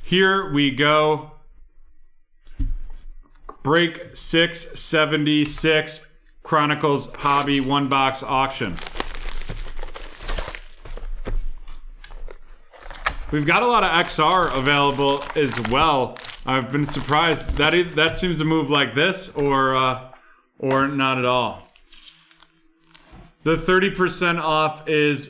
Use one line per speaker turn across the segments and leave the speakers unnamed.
Here we go. Break 676 Chronicles Hobby 1-box auction. We've got a lot of XR available as well. I've been surprised that seems to move like this or not at all. The 30% off is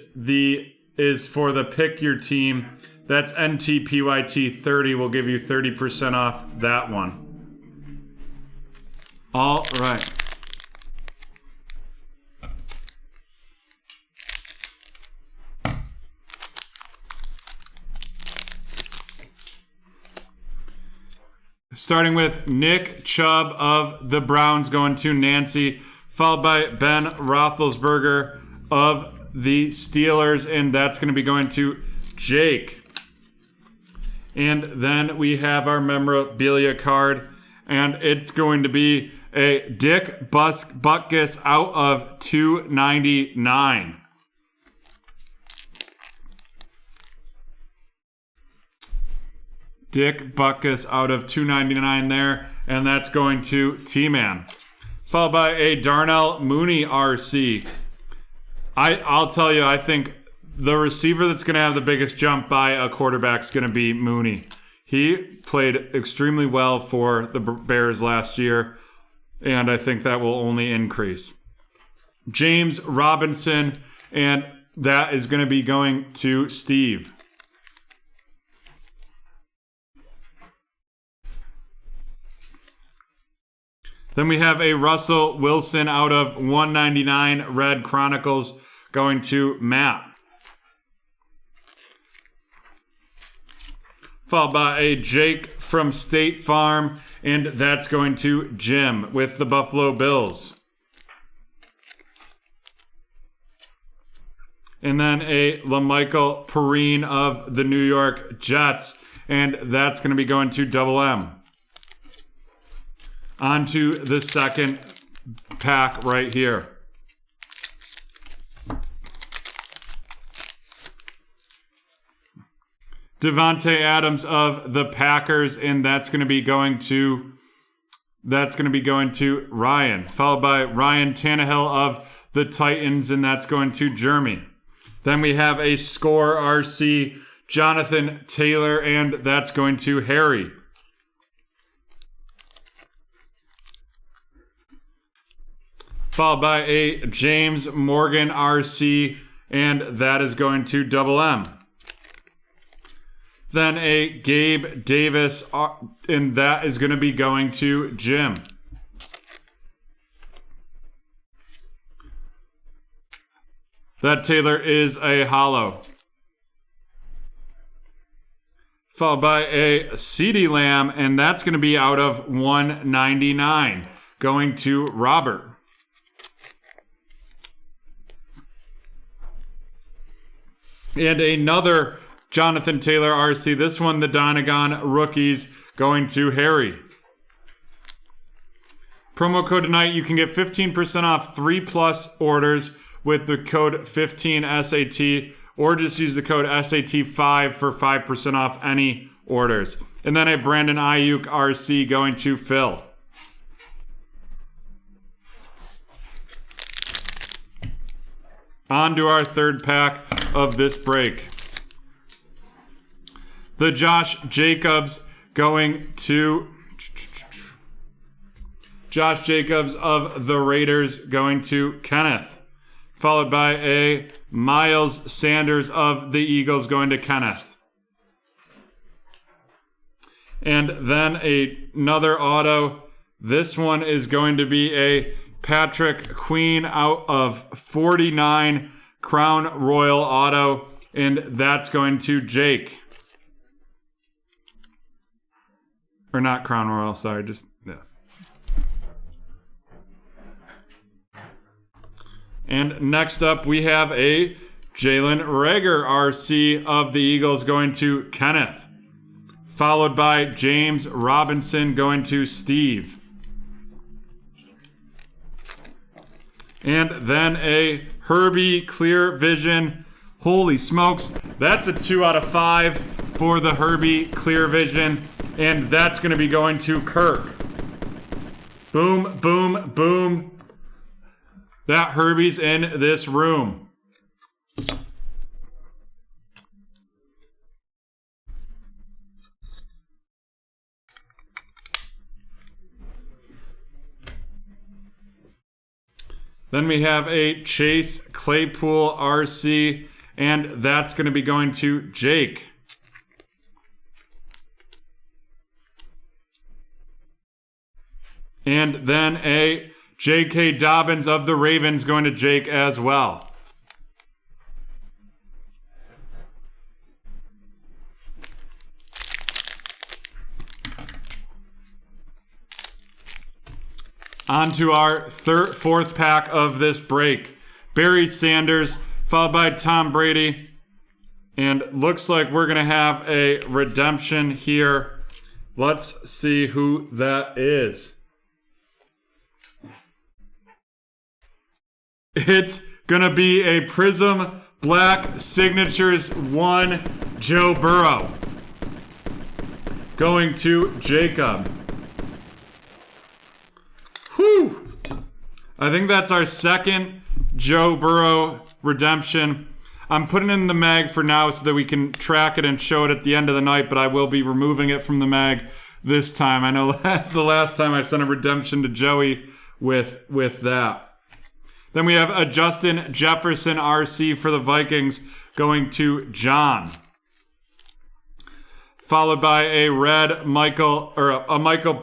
for the pick your team. That's NTPYT 30 will give you 30% off that one. All right. Starting with Nick Chubb of the Browns going to Nancy, followed by Ben Roethlisberger of the Steelers, and that's going to be going to Jake. And then we have our memorabilia card, and it's going to be a Dick Butkus out of 299. Dick Butkus out of 299 there, and that's going to T-Man. Followed by a Darnell Mooney RC. I'll tell you, I think the receiver that's going to have the biggest jump by a quarterback is going to be Mooney. He played extremely well for the Bears last year, and I think that will only increase. James Robinson, and that is going to be going to Steve. Then we have a Russell Wilson out of 199 Red Chronicles going to Matt. Followed by a Jake from State Farm, and that's going to Jim with the Buffalo Bills. And then a LaMichael Perrine of the New York Jets, and that's going to be going to Double M. On to the second pack right here. Devontae Adams of the Packers, and that's going to be going to Ryan. Followed by Ryan Tannehill of the Titans, and that's going to Jeremy. Then we have a Score RC Jonathan Taylor, and that's going to Harry. Followed by a James Morgan RC, and that is going to Double M. Then a Gabe Davis, and that is going to be going to Jim. That Taylor is a hollow. Followed by a CeeDee Lamb, and that's going to be out of 199, going to Robert. And another Jonathan Taylor RC. This one, the Donegan rookies, going to Harry. Promo code tonight, you can get 15% off 3+ orders with the code 15SAT, or just use the code SAT5 for 5% off any orders. And then a Brandon Ayuk RC going to Phil. On to our third pack of this break. The Josh Jacobs going to Josh Jacobs of the Raiders going to Kenneth. Followed by a Miles Sanders of the Eagles going to Kenneth. And then another auto. This one is going to be a Patrick Queen out of 49 Crown Royal auto, and that's going to Jake. Or not Crown Royal, sorry, just, yeah. And next up, we have a Jalen Reagor RC of the Eagles going to Kenneth. Followed by James Robinson going to Steve. And then a Herbie Clear Vision. Holy smokes, that's a 2 out of 5. for the Herbie Clear Vision, and that's going to be going to Kirk. Boom, boom, boom. That Herbie's in this room. Then we have a Chase Claypool RC, and that's going to be going to Jake. And then a J.K. Dobbins of the Ravens going to Jake as well. On to our fourth pack of this break. Barry Sanders, followed by Tom Brady. And looks like we're going to have a redemption here. Let's see who that is. It's going to be a Prism Black Signatures 1 Joe Burrow. Going to Jacob. Whew! I think that's our second Joe Burrow redemption. I'm putting it in the mag for now so that we can track it and show it at the end of the night, but I will be removing it from the mag this time. I know the last time I sent a redemption to Joey with that. Then we have a Justin Jefferson RC for the Vikings going to John. Followed by a red Michael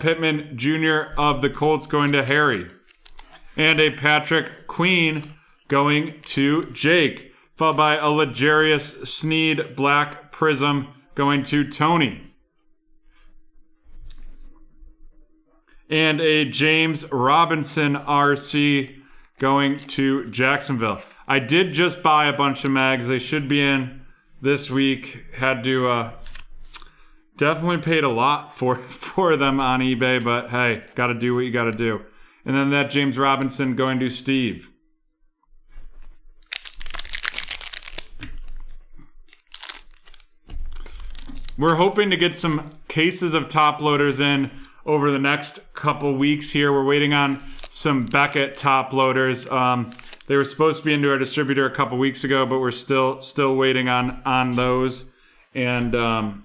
Pittman Jr. of the Colts going to Harry. And a Patrick Queen going to Jake. Followed by a L'Jarius Sneed Black Prism going to Tony. And a James Robinson RC going to Jacksonville. I did just buy a bunch of mags. They should be in this week. Had to definitely paid a lot for them on eBay, but hey, got to do what you got to do. And then that James Robinson going to Steve. We're hoping to get some cases of top loaders in over the next couple weeks here. We're waiting on some Beckett top loaders. They were supposed to be into our distributor a couple weeks ago, but we're still waiting on those. And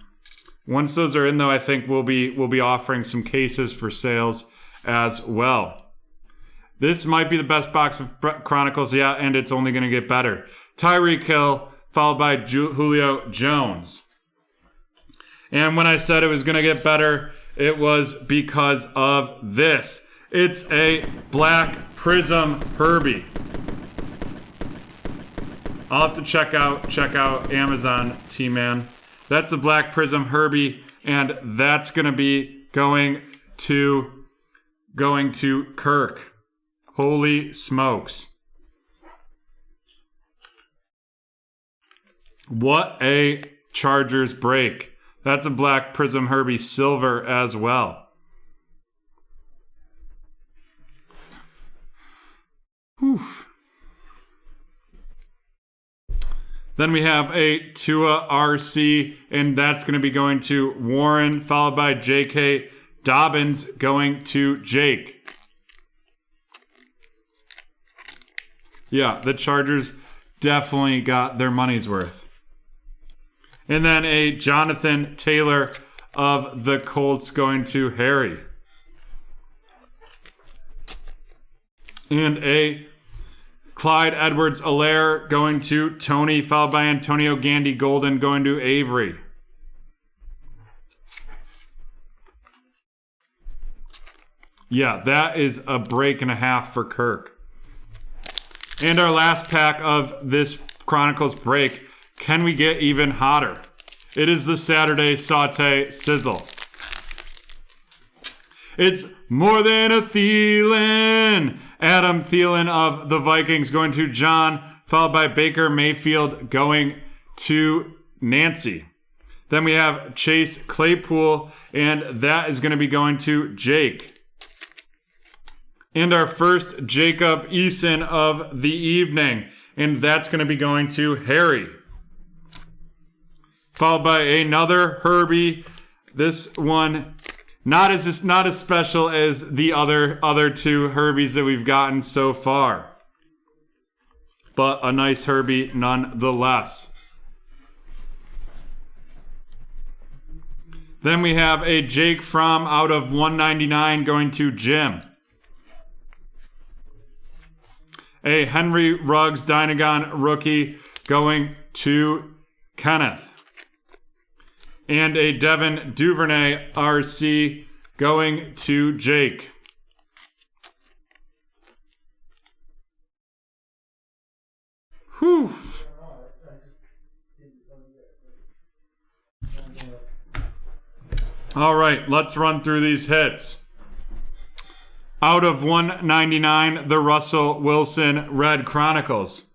once those are in, though, I think we'll be offering some cases for sales as well. This might be the best box of Chronicles, yeah, and it's only going to get better. Tyreek Hill, followed by Julio Jones. And when I said it was going to get better, it was because of this. It's a Black Prism Herbie. I'll have to check out Amazon, T-Man. That's a Black Prism Herbie, and that's going to be going to Kirk. Holy smokes. What a Chargers break. That's a Black Prism Herbie Silver as well. Whew. Then we have a Tua RC, and that's going to be going to Warren, followed by J.K. Dobbins going to Jake. Yeah, the Chargers definitely got their money's worth. And then a Jonathan Taylor of the Colts going to Harry. And a Clyde Edwards-Helaire going to Tony, followed by Antonio Gandy-Golden going to Avery. Yeah, that is a break and a half for Kirk. And our last pack of this Chronicles break. Can we get even hotter? It is the Saturday Saute Sizzle. It's more than a Thielen. Adam Thielen of the Vikings going to John, followed by Baker Mayfield going to Nancy. Then we have Chase Claypool, and that is going to be going to Jake. And our first Jacob Eason of the evening, and that's going to be going to Harry. followed by another Herbie. This one not as special as the other two Herbies that we've gotten so far, but a nice Herbie nonetheless. Then we have a Jake Fromm out of 199 going to Jim. A Henry Ruggs Dynagon rookie going to Kenneth. And a Devin Duvernay RC going to Jake. Whew. All right, let's run through these hits. Out of 199, the Russell Wilson Red Chronicles.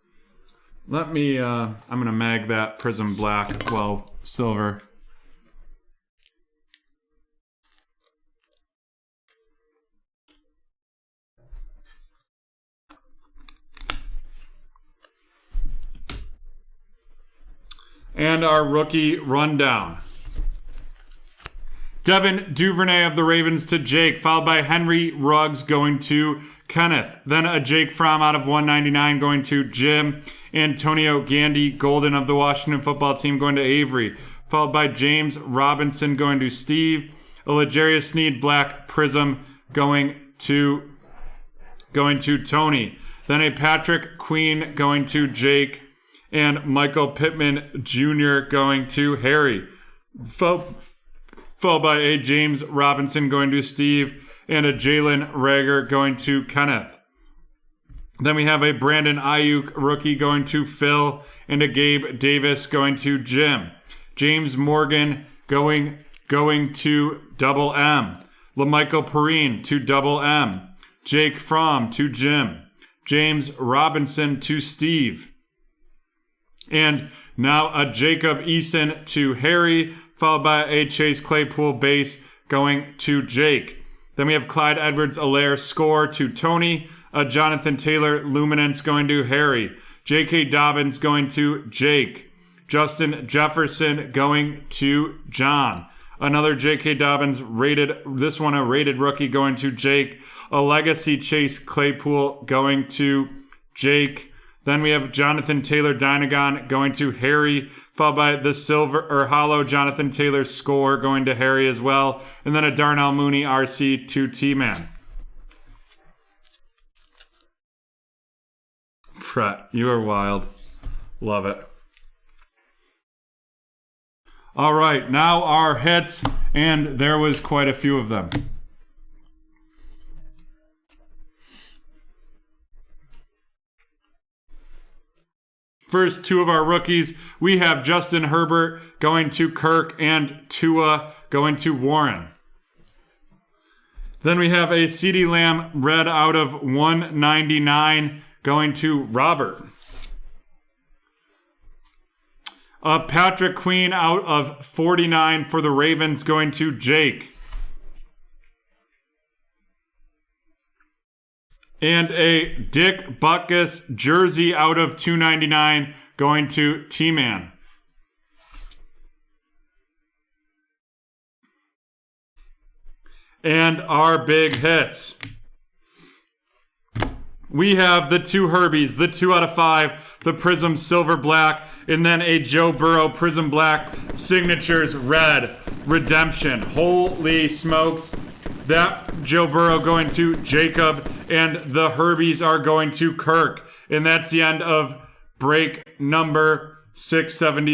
Let me, I'm going to mag that Prism Black, well, silver. And our rookie rundown. Devin Duvernay of the Ravens to Jake, followed by Henry Ruggs going to Kenneth. Then a Jake Fromm out of 199 going to Jim. Antonio Gandy Golden of the Washington Football Team going to Avery, followed by James Robinson going to Steve. A L'Jarius Sneed Black Prism going to Tony. Then a Patrick Queen going to Jake. And Michael Pittman Jr. going to Harry. Followed by a James Robinson going to Steve, and a Jalen Reagor going to Kenneth. Then we have a Brandon Ayuk rookie going to Phil, and a Gabe Davis going to Jim. James Morgan going to Double M. LaMichael Perrine to Double M. Jake Fromm to Jim. James Robinson to Steve. And now a Jacob Eason to Harry, followed by a Chase Claypool base going to Jake. Then we have Clyde Edwards-Helaire score to Tony, a Jonathan Taylor luminance going to Harry, J.K. Dobbins going to Jake, Justin Jefferson going to John, another J.K. Dobbins rated, this one a rated rookie going to Jake, a legacy Chase Claypool going to Jake. Then we have Jonathan Taylor Dynagon going to Harry, followed by the silver or hollow Jonathan Taylor score going to Harry as well. And then a Darnell Mooney RC to T-Man. Brett, you are wild. Love it. All right, now our hits, and there was quite a few of them. First two of our rookies, we have Justin Herbert going to Kirk and Tua going to Warren. Then we have a CeeDee Lamb red out of 199 going to Robert. A Patrick Queen out of 49 for the Ravens going to Jake. And a Dick Butkus jersey out of 299 going to T-Man. And our big hits. We have the two Herbies, the 2 out of 5, the Prism Silver Black, and then a Joe Burrow Prism Black Signatures Red Redemption. Holy smokes. That Joe Burrow going to Jacob, and the Herbies are going to Kirk. And that's the end of break number 676.